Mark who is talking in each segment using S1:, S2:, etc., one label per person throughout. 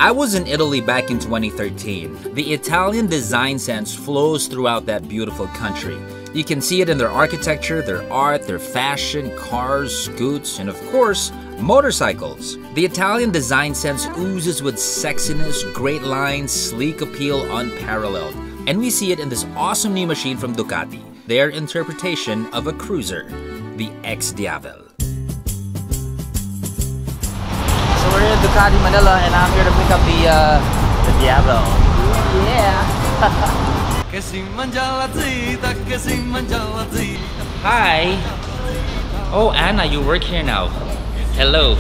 S1: I was in Italy back in 2013. The Italian design sense flows throughout that beautiful country. You can see it in their architecture, their art, their fashion, cars, scoots, and of course, motorcycles. The Italian design sense oozes with sexiness, great lines, sleek appeal unparalleled. And we see it in this awesome new machine from Ducati, their interpretation of a cruiser, the XDiavel.
S2: So we're in Ducati Manila and I'm here to pick up the Diablo. Yeah! Hi! Oh, Anna, you work here now. Hello.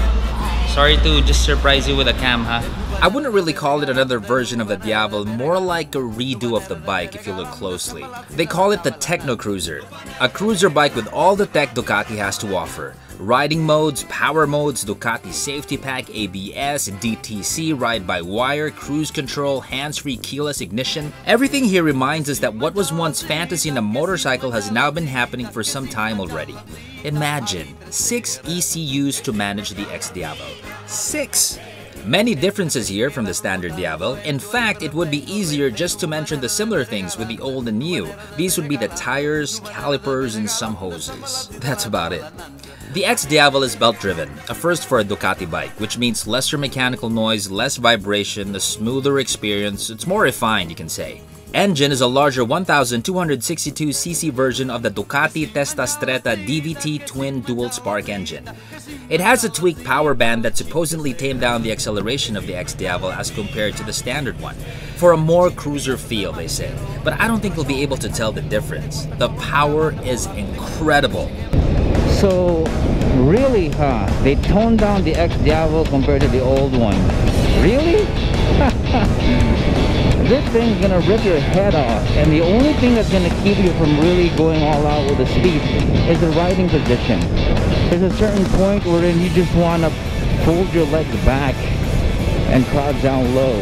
S2: Sorry to just surprise you with a cam, huh?
S1: I wouldn't really call it another version of the Diablo, more like a redo of the bike if you look closely. They call it the Techno Cruiser, a cruiser bike with all the tech Ducati has to offer. Riding modes, power modes, Ducati safety pack, ABS, DTC, ride-by-wire, cruise control, hands-free keyless ignition. Everything here reminds us that what was once fantasy in a motorcycle has now been happening for some time already. Imagine 6 ECUs to manage the XDiavel. 6! Many differences here from the standard Diablo. In fact, it would be easier just to mention the similar things with the old and new. These would be the tires, calipers, and some hoses. That's about it. The XDiavel is belt-driven, a first for a Ducati bike, which means lesser mechanical noise, less vibration, a smoother experience. It's more refined, you can say. Engine is a larger 1262cc version of the Ducati Testastretta DVT twin dual-spark engine. It has a tweaked power band that supposedly tamed down the acceleration of the XDiavel as compared to the standard one, for a more cruiser feel, they say. But I don't think we'll be able to tell the difference. The power is incredible.
S2: So, really, huh? They toned down the XDiavel compared to the old one. Really? This thing's gonna rip your head off, and the only thing that's gonna keep you from really going all out with the speed is the riding position. There's a certain point wherein you just want to fold your legs back and crowd down low.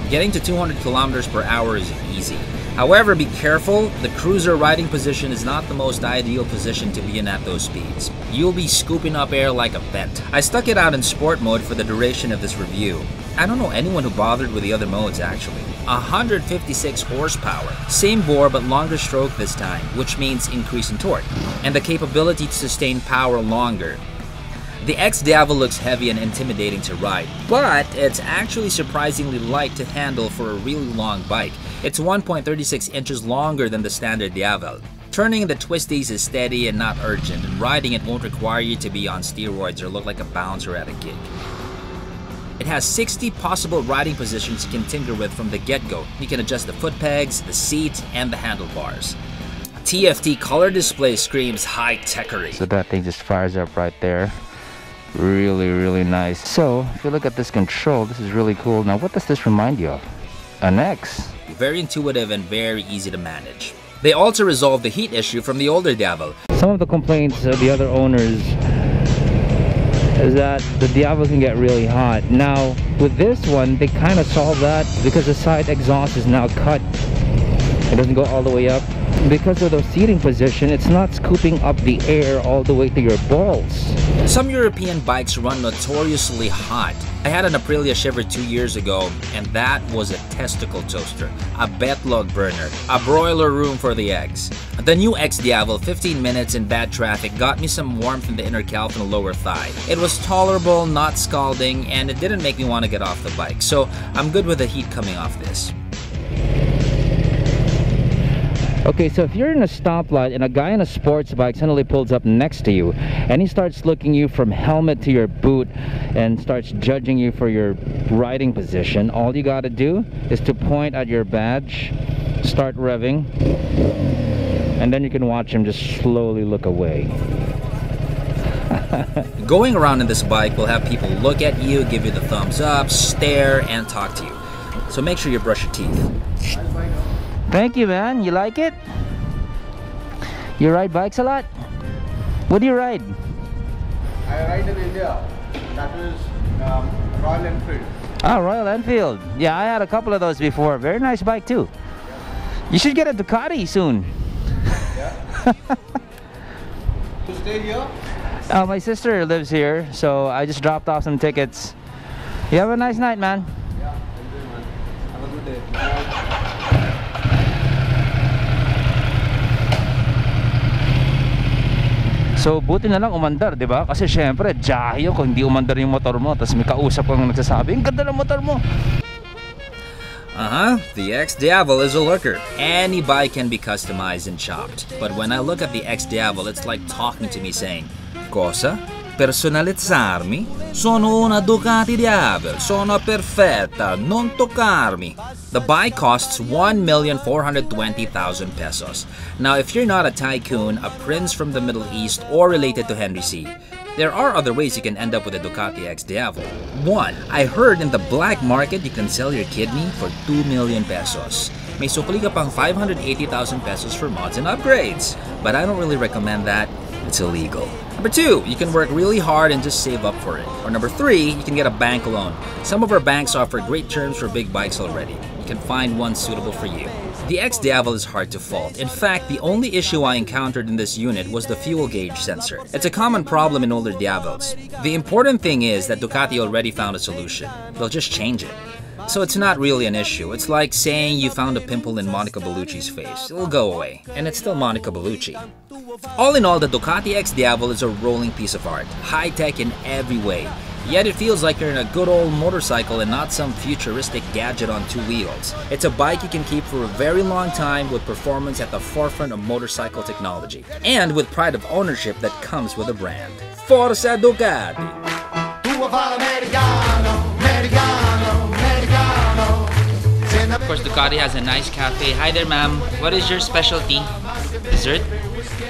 S1: Getting to 200 kilometers per hour is easy. However, be careful, the cruiser riding position is not the most ideal position to be in at those speeds. You'll be scooping up air like a vent. I stuck it out in sport mode for the duration of this review. I don't know anyone who bothered with the other modes actually. 156 horsepower. Same bore but longer stroke this time, which means increase in torque, and the capability to sustain power longer. The XDiavel looks heavy and intimidating to ride, but it's actually surprisingly light to handle for a really long bike. It's 1.36 inches longer than the standard Diablo. Turning in the twisties is steady and not urgent, and riding it won't require you to be on steroids or look like a bouncer at a gig. It has 60 possible riding positions you can tinker with from the get-go. You can adjust the foot pegs, the seat, and the handlebars. TFT color display screams high-techery.
S2: So that thing just fires up right there. Really nice. So, if you look at this control, this is really cool. Now, what does this remind you of? An X.
S1: Very intuitive and very easy to manage. They also resolved the heat issue from the older Diablo.
S2: Some of the complaints of the other owners is that the Diablo can get really hot. Now, with this one, they kind of solved that because the side exhaust is now cut. It doesn't go all the way up. Because of the seating position, it's not scooping up the air all the way to your balls.
S1: Some European bikes run notoriously hot. I had an Aprilia Shiver 2 years ago, and that was a testicle toaster, a bedlog burner, a broiler room for the eggs. The new XDiavel 15 minutes in bad traffic got me some warmth in the inner calf and lower thigh. It was tolerable, not scalding, and it didn't make me want to get off the bike, so I'm good with the heat coming off this.
S2: Okay, so if you're in a stoplight and a guy in a sports bike suddenly pulls up next to you and he starts looking you from helmet to your boot and starts judging you for your riding position, all you gotta do is to point at your badge, start revving, and then you can watch him just slowly look away.
S1: Going around in this bike will have people look at you, give you the thumbs up, stare, and talk to you. So make sure you brush your teeth.
S2: Thank you, man. You like it? You ride bikes a lot? What do you ride?
S3: I ride in India. That is Royal Enfield.
S2: Oh, Royal Enfield. Yeah, I had a couple of those before. Very nice bike too. You should get a Ducati soon.
S3: Yeah. You stay here?
S2: My sister lives here, so I just dropped off some tickets. You have a nice night, man.
S3: Yeah.
S2: So buti na lang umandar, di ba? Kasi syempre, jayo kung hindi umandar yung motor mo, tapos may kausap kang nagsasabi, ang ganda ng motor mo.
S1: The XDiavel is a looker. Any bike can be customized and chopped. But when I look at the XDiavel, it's like talking to me saying, Cosa? Personalizzarmi? Sono una Ducati Diablo. Sono perfetta. Non toccarmi. The bike costs 1,420,000 pesos. Now, if you're not a tycoon, a prince from the Middle East, or related to Henry C., there are other ways you can end up with a Ducati XDiavel. 1. I heard in the black market you can sell your kidney for 2 million pesos. May sukli ka pang 580,000 pesos for mods and upgrades. But I don't really recommend that. It's illegal. Number 2, you can work really hard and just save up for it. Or number 3, you can get a bank loan. Some of our banks offer great terms for big bikes already. You can find one suitable for you. The XDiavel is hard to fault. In fact, the only issue I encountered in this unit was the fuel gauge sensor. It's a common problem in older Diablos. The important thing is that Ducati already found a solution. They'll just change it. So it's not really an issue. It's like saying you found a pimple in Monica Bellucci's face. It'll go away. And it's still Monica Bellucci. All in all, the Ducati XDiavel is a rolling piece of art. High-tech in every way. Yet it feels like you're in a good old motorcycle and not some futuristic gadget on 2 wheels. It's a bike you can keep for a very long time with performance at the forefront of motorcycle technology. And with pride of ownership that comes with a brand. Forza Ducati!
S4: Of course, Ducati has a nice cafe. Hi there, ma'am. What is your specialty? Dessert?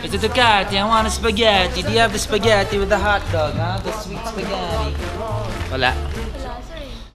S4: It's a Ducati. I want a spaghetti. Do you have the spaghetti with the hot dog, huh? The sweet spaghetti. Wala.